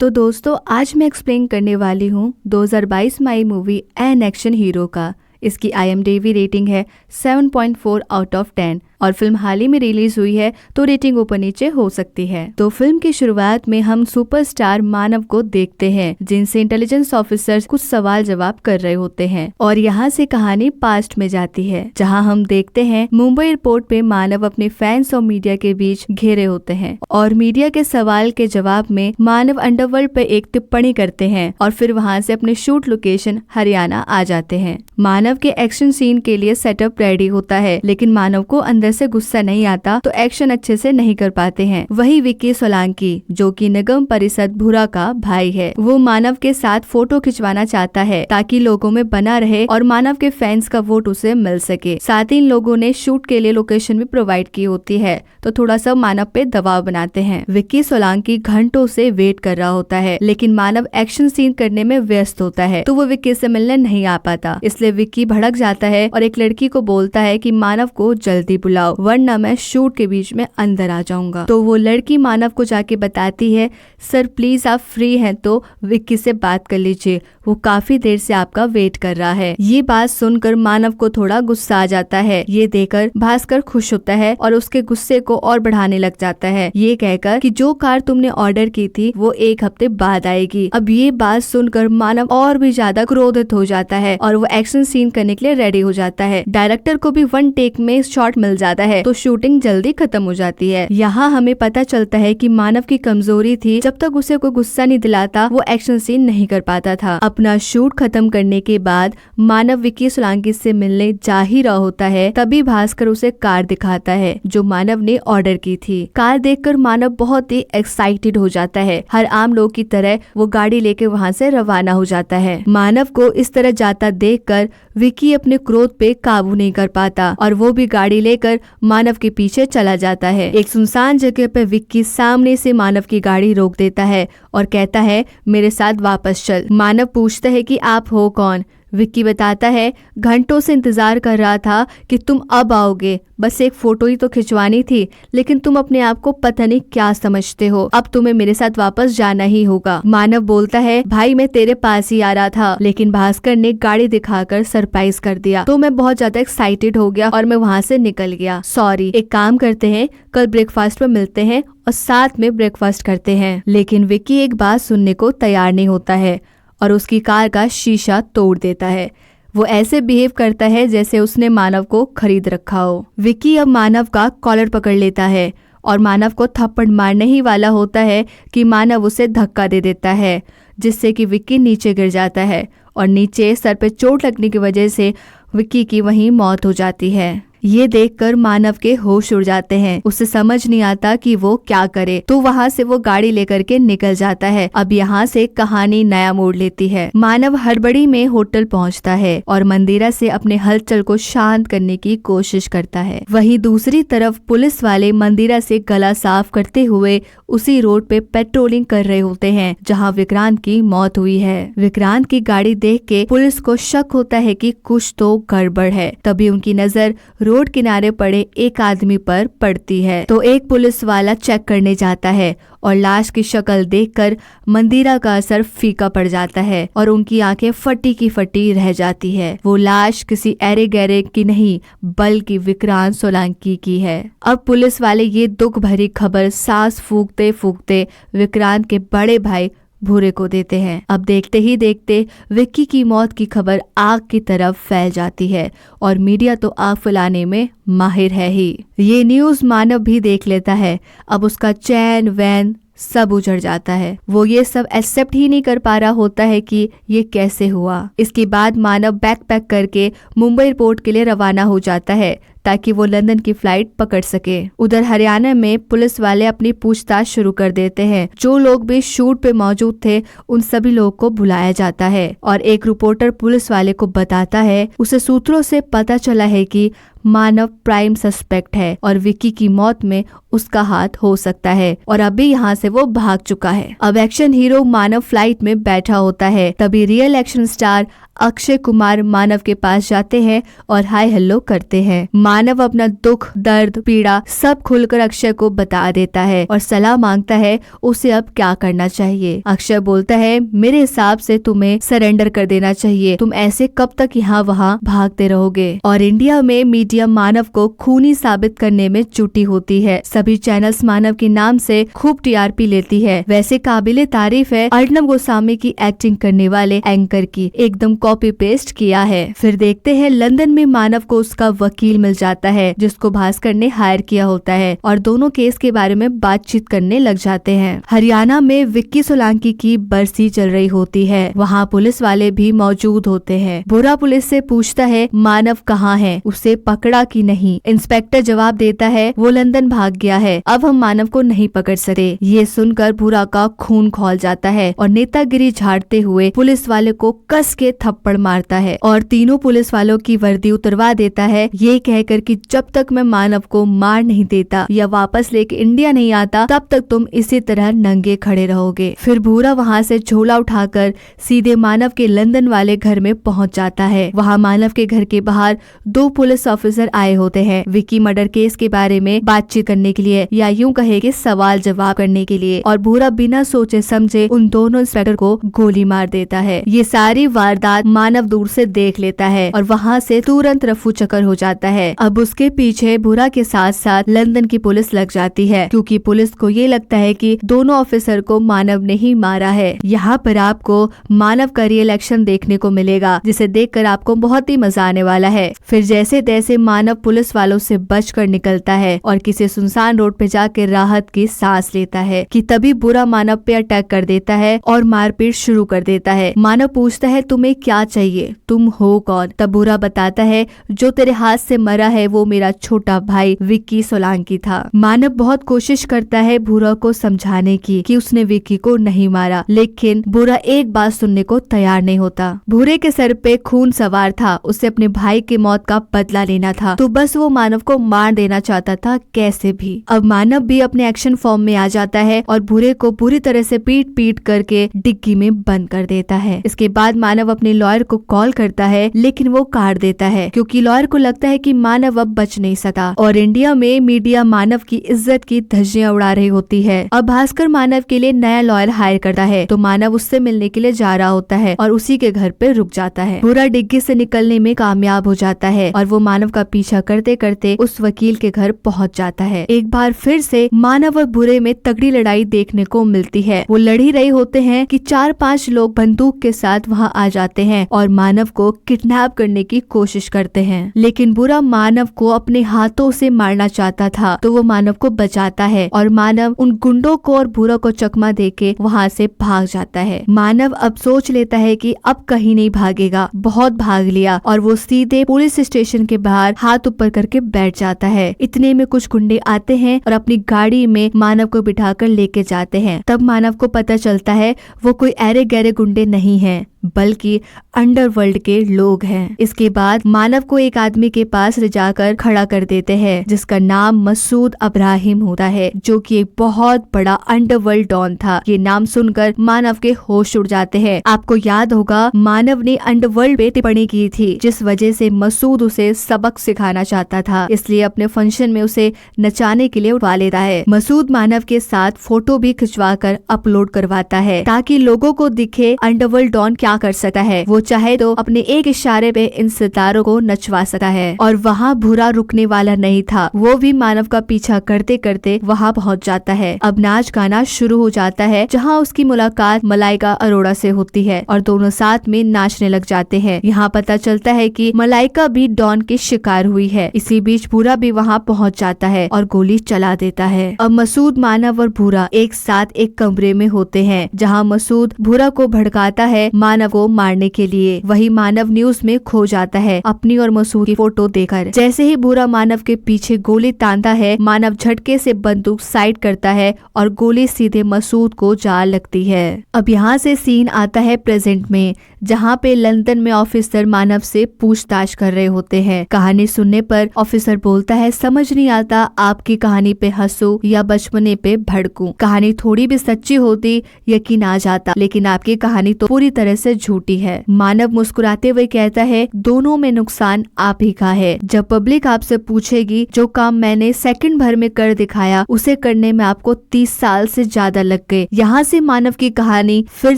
तो दोस्तों आज मैं एक्सप्लेन करने वाली हूँ 2022 में आई मूवी एन एक्शन हीरो का। इसकी IMDb रेटिंग है 7.4 आउट ऑफ 10 और फिल्म हाल ही में रिलीज हुई है तो रेटिंग ऊपर नीचे हो सकती है। तो फिल्म की शुरुआत में हम सुपरस्टार मानव को देखते हैं जिनसे इंटेलिजेंस ऑफिसर्स कुछ सवाल जवाब कर रहे होते हैं और यहाँ से कहानी पास्ट में जाती है जहाँ हम देखते हैं मुंबई एयरपोर्ट पे मानव अपने फैंस और मीडिया के बीच घेरे होते हैं और मीडिया के सवाल के जवाब में मानव अंडरवर्ल्ड पे एक टिप्पणी करते हैं और फिर वहाँ से अपने शूट लोकेशन हरियाणा आ जाते हैं। मानव के एक्शन सीन के लिए सेटअप रेडी होता है लेकिन मानव को अंदर से गुस्सा नहीं आता तो एक्शन अच्छे से नहीं कर पाते हैं। वही विक्की सोलंकी जो कि निगम परिषद भूरा का भाई है, वो मानव के साथ फोटो खिंचवाना चाहता है ताकि लोगों में बना रहे और मानव के फैंस का वोट उसे मिल सके। साथ ही इन लोगों ने शूट के लिए लोकेशन भी प्रोवाइड की होती है तो थोड़ा सा मानव पे दबाव बनाते हैं। विक्की सोलंकी घंटों से वेट कर रहा होता है लेकिन मानव एक्शन सीन करने में व्यस्त होता है तो वो विक्की से मिलने नहीं आ पाता। इसलिए विक्की भड़क जाता है और एक लड़की को बोलता है कि मानव को जल्दी बुलाओ वरना मैं शूट के बीच में अंदर आ जाऊंगा। तो वो लड़की मानव को जाके बताती है सर प्लीज आप फ्री हैं तो विक्की से बात कर लीजिए, वो काफी देर से आपका वेट कर रहा है। ये बात सुनकर मानव को थोड़ा गुस्सा आ जाता है। ये देखकर भास्कर खुश होता है और उसके गुस्से को और बढ़ाने लग जाता है ये कहकर कि जो कार तुमने ऑर्डर की थी वो 1 हफ्ते बाद आएगी। अब ये बात सुनकर मानव और भी ज्यादा क्रोधित हो जाता है और वो एक्शन सीन करने के लिए रेडी हो जाता है। डायरेक्टर को भी 1 टेक में शॉट मिल जाता है तो शूटिंग जल्दी खत्म हो जाती है। यहाँ हमें पता चलता है कि मानव की कमजोरी थी जब तक उसे कोई गुस्सा नहीं दिलाता वो एक्शन सीन नहीं कर पाता था। अपना शूट खत्म करने के बाद मानव विक्की सोलंकी से मिलने जा ही रहा होता है तभी भास्कर उसे कार दिखाता है जो मानव ने ऑर्डर की थी। कार देखकर मानव बहुत ही एक्साइटेड हो जाता है। हर आम लोग की तरह वो गाड़ी लेके वहाँ से रवाना हो जाता है। मानव को इस तरह जाता देखकर विक्की अपने क्रोध पे काबू नहीं कर पाता और वो भी गाड़ी लेकर मानव के पीछे चला जाता है। एक सुनसान जगह पे विक्की सामने से मानव की गाड़ी रोक देता है और कहता है मेरे साथ वापस चल। मानव पूछता है कि आप हो कौन? विक्की बताता है घंटों से इंतजार कर रहा था कि तुम अब आओगे, बस एक फोटो ही तो खिंचवानी थी लेकिन तुम अपने आप को पता नहीं क्या समझते हो, अब तुम्हें मेरे साथ वापस जाना ही होगा। मानव बोलता है भाई मैं तेरे पास ही आ रहा था लेकिन भास्कर ने गाड़ी दिखाकर सरप्राइज कर दिया तो मैं बहुत ज्यादा एक्साइटेड हो गया और मैं वहाँ से निकल गया। सॉरी, एक काम करते हैं कल ब्रेकफास्ट में मिलते हैं और साथ में ब्रेकफास्ट करते हैं। लेकिन विक्की एक बात सुनने को तैयार नहीं होता है और उसकी कार का शीशा तोड़ देता है। वो ऐसे बिहेव करता है जैसे उसने मानव को खरीद रखा हो। विक्की अब मानव का कॉलर पकड़ लेता है और मानव को थप्पड़ मारने ही वाला होता है कि मानव उसे धक्का दे देता है जिससे कि विक्की नीचे गिर जाता है और नीचे सर पे चोट लगने की वजह से विक्की की वहीं मौत हो जाती है। ये देखकर मानव के होश उड़ जाते हैं। उसे समझ नहीं आता कि वो क्या करे तो वहाँ से वो गाड़ी लेकर के निकल जाता है। अब यहाँ से कहानी नया मोड़ लेती है। मानव हड़बड़ी में होटल पहुँचता है और मंदिरा से अपने हलचल को शांत करने की कोशिश करता है। वहीं दूसरी तरफ पुलिस वाले मंदिरा से गला साफ करते हुए उसी रोड पे पेट्रोलिंग कर रहे होते हैं जहाँ विक्रांत की मौत हुई है। विक्रांत की गाड़ी देख के पुलिस को शक होता है कि कुछ तो गड़बड़ है। तभी उनकी नजर रोड किनारे पड़े एक आदमी पर पड़ती है तो एक पुलिस वाला चेक करने जाता है और लाश की शक्ल देखकर मंदिरा का असर फीका पड़ जाता है और उनकी आंखें फटी की फटी रह जाती है। वो लाश किसी ऐरे गैरे की नहीं बल्कि विक्रांत सोलंकी की है। अब पुलिस वाले ये दुख भरी खबर सांस फूंकते फूंकते विक्रांत के बड़े भाई भूरे को देते हैं। अब देखते ही देखते विक्की की मौत की खबर आग की तरफ फैल जाती है और मीडिया तो आग फैलाने में माहिर है ही। ये न्यूज़ मानव भी देख लेता है। अब उसका चैन वैन सब उजड़ जाता है। वो ये सब एक्सेप्ट ही नहीं कर पा रहा होता है कि ये कैसे हुआ। इसके बाद मानव बैग पैक करके मुंबई एयरपोर्ट के लिए रवाना हो जाता है ताकि वो लंदन की फ्लाइट पकड़ सके। उधर हरियाणा में पुलिस वाले अपनी पूछताछ शुरू कर देते हैं। जो लोग भी शूट पे मौजूद थे उन सभी लोगों को बुलाया जाता है और एक रिपोर्टर पुलिस वाले को बताता है उसे सूत्रों से पता चला है कि मानव प्राइम सस्पेक्ट है और विक्की की मौत में उसका हाथ हो सकता है और अभी यहाँ से वो भाग चुका है। अब एक्शन हीरो मानव फ्लाइट में बैठा होता है तभी real action star Akshay Kumar Manav के पास जाते हैं और हाय हेलो करते हैं। मानव अपना दुख, दर्द, पीड़ा सब खुलकर अक्षय को बता देता है और सलाह मांगता है उसे अब क्या करना चाहिए। अक्षय बोलता है, मेरे हिसाब से तुम्हें सरेंडर कर देना चाहिए, तुम ऐसे कब तक यहाँ वहाँ भागते रहोगे। और इंडिया में मीडिया मानव को खूनी साबित करने में जुटी होती है। सभी चैनल्स मानव के नाम से खूब टीआरपी लेती है। वैसे काबिले तारीफ है अर्नब गोस्वामी की एक्टिंग करने वाले एंकर की, एकदम कॉपी पेस्ट किया है। फिर देखते हैं लंदन में मानव को उसका वकील मिल जाता है जिसको भास्कर ने हायर किया होता है और दोनों केस के बारे में बातचीत करने लग जाते हैं। हरियाणा में विक्की सोलंकी की बरसी चल रही होती है, वहाँ पुलिस वाले भी मौजूद होते हैं। बुरा पुलिस से पूछता है मानव कहाँ है, उसे पकड़ा कि नहीं। इंस्पेक्टर जवाब देता है वो लंदन भाग गया है, अब हम मानव को नहीं पकड़ सकते। ये सुनकर बुरा का खून खौल जाता है और नेतागिरी झाड़ते हुए पुलिस वाले को कस के थप्पड़ मारता है और तीनों पुलिस वालों की वर्दी उतरवा देता है, ये कहकर कि जब तक मैं मानव को मार नहीं देता या वापस लेके इंडिया नहीं आता तब तक तुम इसी तरह नंगे खड़े रहोगे। फिर भूरा वहाँ से झोला उठाकर सीधे मानव के लंदन वाले घर में पहुँच जाता है। वहाँ मानव के घर के बाहर 2 पुलिस ऑफिसर आए होते हैं विक्की मर्डर केस के बारे में बातचीत करने के लिए या यूं कहे कि सवाल जवाब करने के लिए, और भूरा बिना सोचे समझे उन दोनों इंस्पेक्टर को गोली मार देता है। ये सारी वारदात मानव दूर से देख लेता है और वहाँ से तुरंत रफू चक्कर हो जाता है। अब उसके पीछे भूरा के साथ साथ लंदन की पुलिस लग जाती है क्योंकि पुलिस को ये लगता है कि दोनों ऑफिसर को मानव ने ही मारा है। यहाँ पर आपको मानव का रियल एक्शन देखने को मिलेगा जिसे देखकर आपको बहुत ही मजा आने वाला है। फिर जैसे तैसे मानव पुलिस वालों से बचकर निकलता है और किसी सुनसान रोड पे जाकर राहत की सांस लेता है कि तभी बुरा मानव पे अटैक कर देता है और मारपीट शुरू कर देता है। मानव पूछता है तुम्हें क्या चाहिए, तुम हो कौन? तब बुरा बताता है जो तेरे हाथ से मरा है वो मेरा छोटा भाई विक्की सोलंकी था। मानव बहुत कोशिश करता है बुरा को समझाने की कि उसने विक्की को नहीं मारा, लेकिन बुरा एक बात सुनने को तैयार नहीं होता। भूरे के सर पे खून सवार था, उसे अपने भाई की मौत का बदला लेना था, तो बस वो मानव को मार देना चाहता था कैसे भी। अब मानव भी अपने एक्शन फॉर्म में आ जाता है और भूरे को बुरी तरह से पीट पीट करके डिग्गी में बंद कर देता है। इसके बाद मानव अपने लॉयर को कॉल करता है लेकिन वो काट देता है क्योंकि लॉयर को लगता है कि मानव अब बच नहीं सका और इंडिया में मीडिया मानव की इज्जत की धज्जियां उड़ा रही होती है। अब भास्कर मानव के लिए नया लॉयर हायर करता है तो मानव उससे मिलने के लिए जा रहा होता है और उसी के घर पे रुक जाता है। भूरा डिग्गी से निकलने में कामयाब हो जाता है और वो मानव का पीछा करते करते उस वकील के घर पहुंच जाता है। एक बार फिर से मानव और भूरे में तगड़ी लड़ाई देखने को मिलती है। वो लड़ ही रहे होते हैं कि 4-5 लोग बंदूक के साथ वहां आ जाते हैं और मानव को किडनैप करने की कोशिश करते हैं, लेकिन बुरा मानव को अपने हाथों से मारना चाहता था तो वो मानव को बचाता है और मानव उन गुंडों को और भूरा को चकमा देके वहाँ से भाग जाता है। मानव अब सोच लेता है कि अब कहीं नहीं भागेगा, बहुत भाग लिया, और वो सीधे पुलिस स्टेशन के बाहर हाथ ऊपर करके बैठ जाता है। इतने में कुछ गुंडे आते हैं और अपनी गाड़ी में मानव को बिठाकर लेके जाते हैं। तब मानव को पता चलता है वो कोई ऐरे गहरे गुंडे नहीं हैं बल्कि अंडरवर्ल्ड के लोग हैं। इसके बाद मानव को एक आदमी के पास ले जाकर खड़ा कर देते हैं जिसका नाम मसूद अब्राहिम होता है, जो कि एक बहुत बड़ा अंडरवर्ल्ड डॉन था। ये नाम सुनकर मानव के होश उड़ जाते हैं। आपको याद होगा मानव ने अंडरवर्ल्ड पे टिप्पणी की थी जिस वजह से मसूद उसे सबक सिखाना चाहता था, इसलिए अपने फंक्शन में उसे नचाने के लिए उठवा लेता है। मसूद मानव के साथ फोटो भी खिंचवा कर अपलोड करवाता है ताकि लोगों को दिखे अंडरवर्ल्ड डॉन क्या कर सकता है। वो चाहे तो अपने एक इशारे पे इन सितारों को नचवा सकता है। और वहाँ भूरा रुकने वाला नहीं था, वो भी मानव का पीछा करते करते वहाँ पहुँच जाता है। अब नाच गाना शुरू हो जाता है जहाँ उसकी मुलाकात मलाइका अरोड़ा से होती है और दोनों साथ में नाचने लग जाते हैं। यहाँ पता चलता है कि मलाइका भी डॉन की शिकार हुई है। इसी बीच भूरा भी वहाँ पहुँच जाता है और गोली चला देता है। अब मसूद, मानव और भूरा एक साथ एक कमरे में होते हैं जहाँ मसूद भूरा को भड़काता है मानव को मारने के लिए। वही मानव न्यूज में खो जाता है अपनी और मसूद की फोटो देखकर। जैसे ही भूरा मानव के पीछे गोली तानता है, मानव झटके से बंदूक साइड करता है और गोली सीधे मसूद को जा लगती है। अब यहाँ से सीन आता है प्रेजेंट में जहाँ पे लंदन में ऑफिसर मानव से पूछताछ कर रहे होते हैं। कहानी सुनने पर ऑफिसर बोलता है, समझ नहीं आता आपकी कहानी पे हंसूं या बचपने पे भड़कूं। कहानी थोड़ी भी सच्ची होती यकीन आ जाता, लेकिन आपकी कहानी तो पूरी तरह से से झूठी है। मानव मुस्कुराते हुए कहता है, दोनों में नुकसान आप ही का है। जब पब्लिक आपसे पूछेगी जो काम मैंने सेकंड भर में कर दिखाया उसे करने में आपको 30 साल से ज्यादा लग गए। यहाँ से मानव की कहानी फिर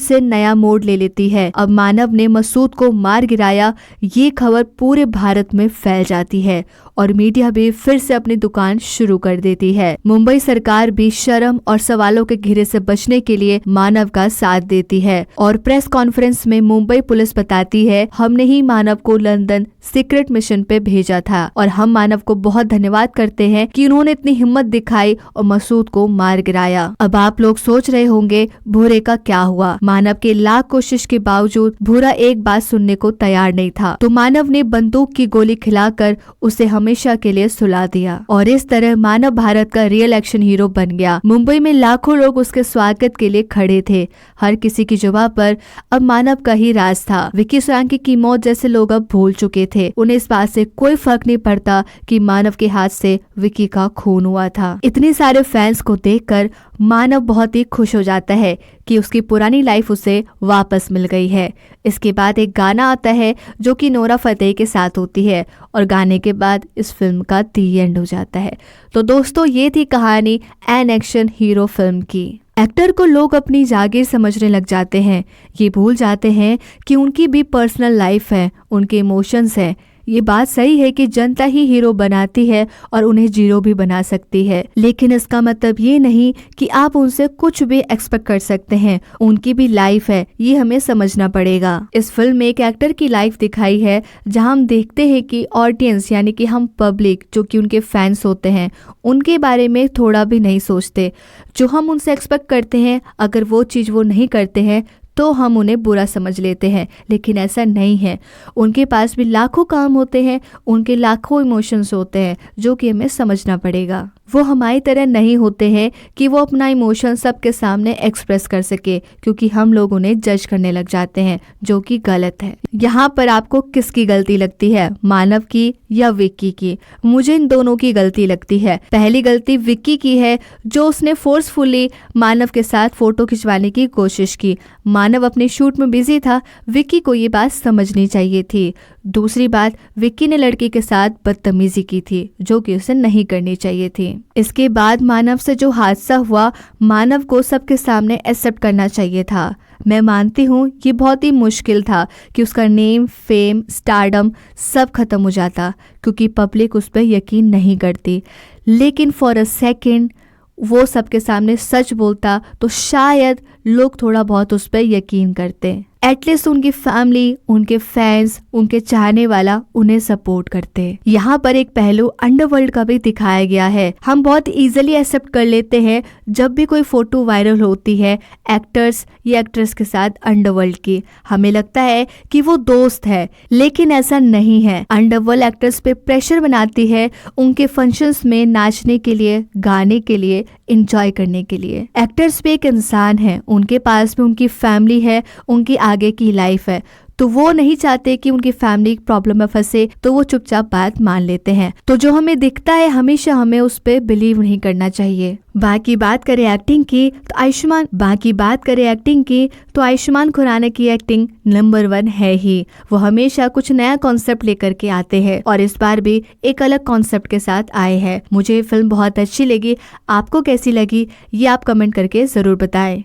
से नया मोड़ ले लेती है। अब मानव ने मसूद को मार गिराया, ये खबर पूरे भारत में फैल जाती है और मीडिया भी फिर से अपनी दुकान शुरू कर देती है। मुंबई सरकार भी शर्म और सवालों के घेरे से बचने के लिए मानव का साथ देती है और प्रेस कॉन्फ्रेंस में मुंबई पुलिस बताती है, हमने ही मानव को लंदन सीक्रेट मिशन पे भेजा था और हम मानव को बहुत धन्यवाद करते हैं कि उन्होंने इतनी हिम्मत दिखाई और मसूद को मार गिराया। अब आप लोग सोच रहे होंगे भूरे का क्या हुआ। मानव के लाख कोशिश के बावजूद भूरा एक बात सुनने को तैयार नहीं था, तो मानव ने बंदूक की गोली खिलाकर उसे हमेशा के लिए सुला दिया और इस तरह मानव भारत का रियल एक्शन हीरो बन गया। मुंबई में लाखों लोग उसके स्वागत के लिए खड़े थे। हर किसी की जुबान पर अब मानव का ही राज था। विक्की सोलंकी की मौत जैसे लोग अब भूल चुके थे। उन्हें इस बात से कोई फर्क नहीं पड़ता कि मानव के हाथ से विक्की का खून हुआ था। इतने सारे फैंस को देखकर मानव बहुत ही खुश हो जाता है कि उसकी पुरानी लाइफ उसे वापस मिल गई है। इसके बाद एक गाना आता है जो कि नोरा फतेही के साथ होती है और गाने के बाद इस फिल्म का दी एंड हो जाता है। तो दोस्तों ये थी कहानी एन एक्शन हीरो फिल्म की। एक्टर को लोग अपनी जागीर समझने लग जाते हैं। ये भूल जाते हैं कि उनकी भी पर्सनल लाइफ है, उनके इमोशंस हैं। ये बात सही है कि जनता ही हीरो बनाती है और उन्हें जीरो भी बना सकती है, लेकिन इसका मतलब ये नहीं कि आप उनसे कुछ भी एक्सपेक्ट कर सकते हैं। उनकी भी लाइफ है, ये हमें समझना पड़ेगा। इस फिल्म में एक एक्टर की लाइफ दिखाई है जहां हम देखते हैं कि ऑडियंस यानी कि हम पब्लिक जो कि उनके फैंस होते हैं उनके बारे में थोड़ा भी नहीं सोचते। जो हम उनसे एक्सपेक्ट करते हैं अगर वो चीज़ वो नहीं करते हैं तो हम उन्हें बुरा समझ लेते हैं, लेकिन ऐसा नहीं है। उनके पास भी लाखों काम होते हैं, उनके लाखों इमोशंस होते हैं जो कि हमें समझना पड़ेगा। वो हमारी तरह नहीं होते हैं कि वो अपना इमोशन सबके सामने एक्सप्रेस कर सके, क्योंकि हम लोग उन्हें जज करने लग जाते हैं जो कि गलत है। यहाँ पर आपको किसकी गलती लगती है, मानव की या विक्की की? मुझे इन दोनों की गलती लगती है। पहली गलती विक्की की है जो उसने फोर्सफुली मानव के साथ फोटो खिंचवाने की कोशिश की। मानव अपने शूट में बिजी था, विक्की को ये बात समझनी चाहिए थी। दूसरी बात, विक्की ने लड़की के साथ बदतमीजी की थी जो कि उसे नहीं करनी चाहिए थी। इसके बाद मानव से जो हादसा हुआ, मानव को सबके सामने एक्सेप्ट करना चाहिए था। मैं मानती हूँ ये बहुत ही मुश्किल था कि उसका नेम, फेम, स्टारडम सब खत्म हो जाता क्योंकि पब्लिक उस पर यकीन नहीं करती, लेकिन फॉर अ सेकेंड वो सबके सामने सच बोलता तो शायद लोग थोड़ा बहुत उस पर यकीन करते। एटलीस्ट उनकी फैमिली, उनके फैंस, उनके चाहने वाला उन्हें सपोर्ट करते। यहाँ पर एक पहलू अंडरवर्ल्ड का भी दिखाया गया है। हम बहुत इजीली एक्सेप्ट कर लेते हैं जब भी कोई फोटो वायरल होती है एक्टर्स या एक्ट्रेस के साथ अंडरवर्ल्ड की, हमें लगता है कि वो दोस्त है, लेकिन ऐसा नहीं है। अंडरवर्ल्ड एक्टर्स पे प्रेशर बनाती है उनके फंक्शंस में नाचने के लिए, गाने के लिए, एंजॉय करने के लिए। एक्टर्स भी एक इंसान है, उनके पास भी उनकी फैमिली है, उनकी आगे की लाइफ है, तो वो नहीं चाहते कि उनकी फैमिली प्रॉब्लम में फंसे, तो वो चुपचाप बात मान लेते हैं। तो जो हमें दिखता है हमेशा हमें उस पर बिलीव नहीं करना चाहिए। बाकी बात करें एक्टिंग की तो आयुष्मान खुराना की एक्टिंग नंबर 1 है ही। वो हमेशा कुछ नया कॉन्सेप्ट लेकर के आते हैं और इस बार भी एक अलग कॉन्सेप्ट के साथ आए हैं। मुझे ये फिल्म बहुत अच्छी लगी। आपको कैसी लगी ये आप कमेंट करके जरूर बताएं।